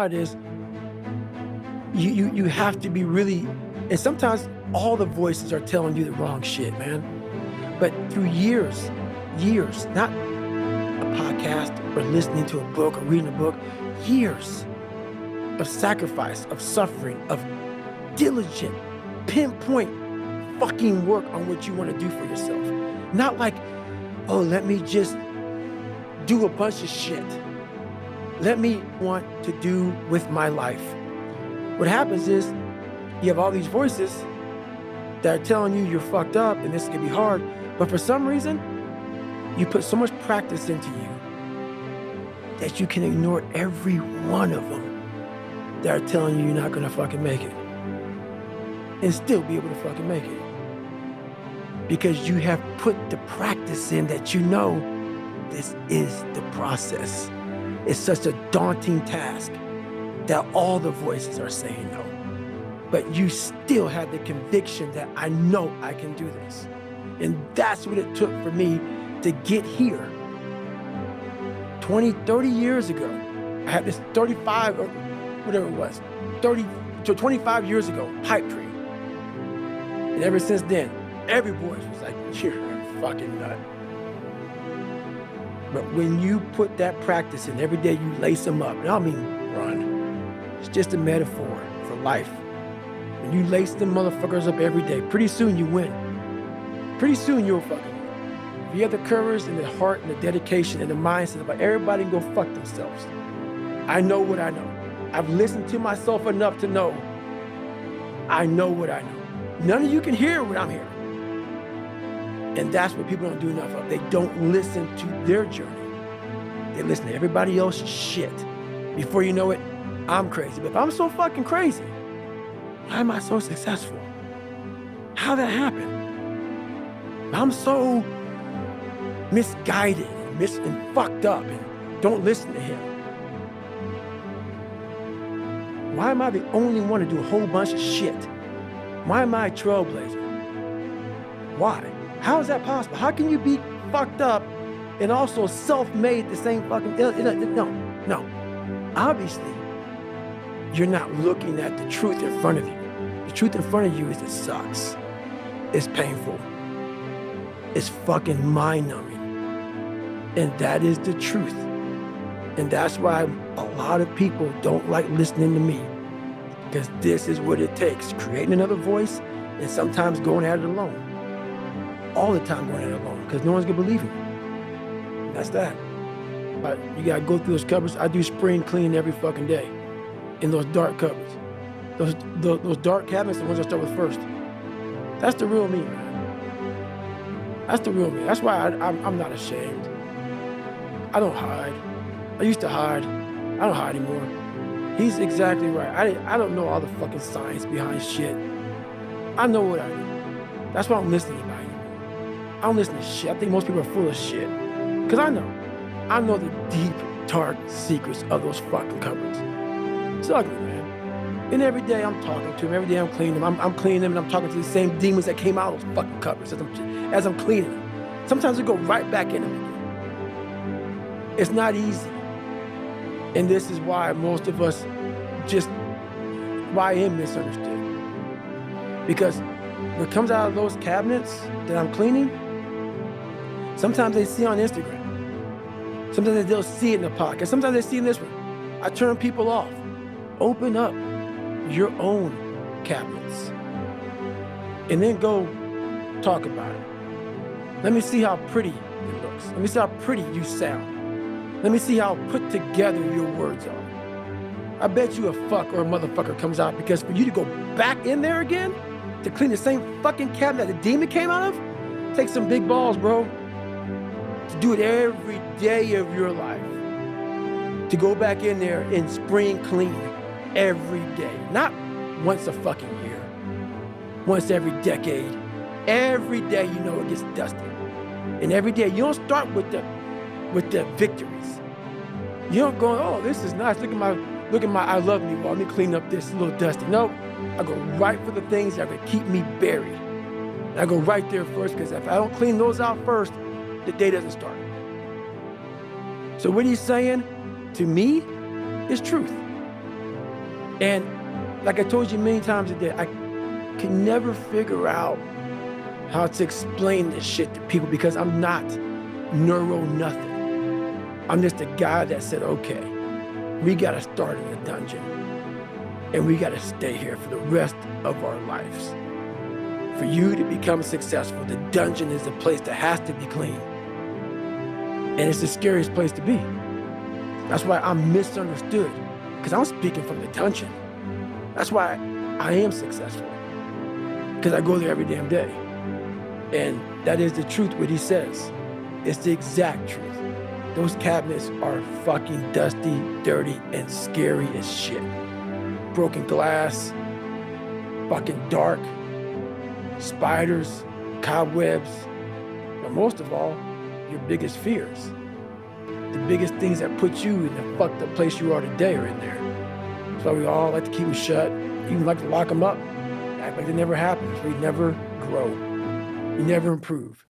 it is you have to be really, and sometimes all the voices are telling you the wrong shit, man. But through years, not a podcast or listening to a book or reading a book, years of sacrifice, of suffering, of diligent, pinpoint fucking work on what you want to do for yourself. Not like, oh, let me just do a bunch of shit. Let me want to do with my life. What happens is you have all these voices that are telling you you're fucked up and this can be hard, but for some reason, you put so much practice into you that you can ignore every one of them that are telling you you're not gonna fucking make it and still be able to fucking make it. Because you have put the practice in that you know this is the process. It's such a daunting task that all the voices are saying no. But you still have the conviction that I know I can do this. And that's what it took for me to get here. 20, 30 years ago, I had this 35 or whatever it was, 30 to 25 years ago, pipe dream. And ever since then, every voice was like, you're a fucking nut. But when you put that practice in, every day you lace them up, and I don't mean run, it's just a metaphor for life. When you lace them motherfuckers up every day, pretty soon you win. Pretty soon you'll fucking win. If you have the courage and the heart and the dedication and the mindset about everybody can go fuck themselves. I know what I know. I've listened to myself enough to know I know what I know. None of you can hear what I'm hearing. And that's what people don't do enough of. They don't listen to their journey. They listen to everybody else's shit. Before you know it, I'm crazy. But if I'm so fucking crazy, why am I so successful? How'd that happen? I'm so misguided and fucked up and don't listen to him. Why am I the only one to do a whole bunch of shit? Why am I a trailblazer? Why? How is that possible? How can you be fucked up and also self-made at the same fucking... No. Obviously, you're not looking at the truth in front of you. The truth in front of you is it sucks. It's painful. It's fucking mind-numbing. And that is the truth. And that's why a lot of people don't like listening to me. Because this is what it takes. Creating another voice and sometimes going at it alone. All the time going at it alone. Because no one's going to believe me. That's that. But you got to go through those cupboards. I do spring clean every fucking day. In those dark cupboards. Those dark cabinets, the ones I start with first. That's the real me, man. That's the real me. That's why I'm not ashamed. I don't hide. I used to hide. I don't hide anymore. He's exactly right. I don't know all the fucking science behind shit. I know what I do. That's why I don't listen to anybody anymore. I don't listen to shit. I think most people are full of shit. Because I know the deep, dark secrets of those fucking cupboards. It's ugly, man. And every day I'm talking to them. Every day I'm cleaning them. I'm cleaning them and I'm talking to the same demons that came out of those fucking cupboards as I'm cleaning them. Sometimes they go right back in them again. It's not easy. And this is why most of us why I am misunderstood. Because what comes out of those cabinets that I'm cleaning, sometimes they see on Instagram. Sometimes they'll see it in the podcast. Sometimes they see in this one. I turn people off. Open up your own cabinets. And then go talk about it. Let me see how pretty it looks. Let me see how pretty you sound. Let me see how put together your words are. I bet you a fuck or a motherfucker comes out because for you to go back in there again to clean the same fucking cabinet that the demon came out of, take some big balls, bro. To do it every day of your life. To go back in there and spring clean every day. Not once a fucking year. Once every decade. Every day you know it gets dusty. And every day you don't start with the victories. You don't go, oh, this is nice. Look at my I love me wall. Let me clean up this, a little dusty. No, I go right for the things that would keep me buried. And I go right there first because if I don't clean those out first, the day doesn't start. So what he's saying to me is truth. And like I told you many times a day, I can never figure out how to explain this shit to people because I'm not neuro nothing. I'm just a guy that said, okay, we gotta start in the dungeon and we gotta stay here for the rest of our lives. For you to become successful, the dungeon is a place that has to be clean. And it's the scariest place to be. That's why I'm misunderstood, because I'm speaking from the dungeon. That's why I am successful, because I go there every damn day. And that is the truth, what he says. It's the exact truth. Those cabinets are fucking dusty, dirty, and scary as shit. Broken glass, fucking dark, spiders, cobwebs, but most of all, your biggest fears. The biggest things that put you in the fucked up place you are today are in there. That's why we all like to keep them shut, even like to lock them up, act like they never happened. We never grow, we never improve.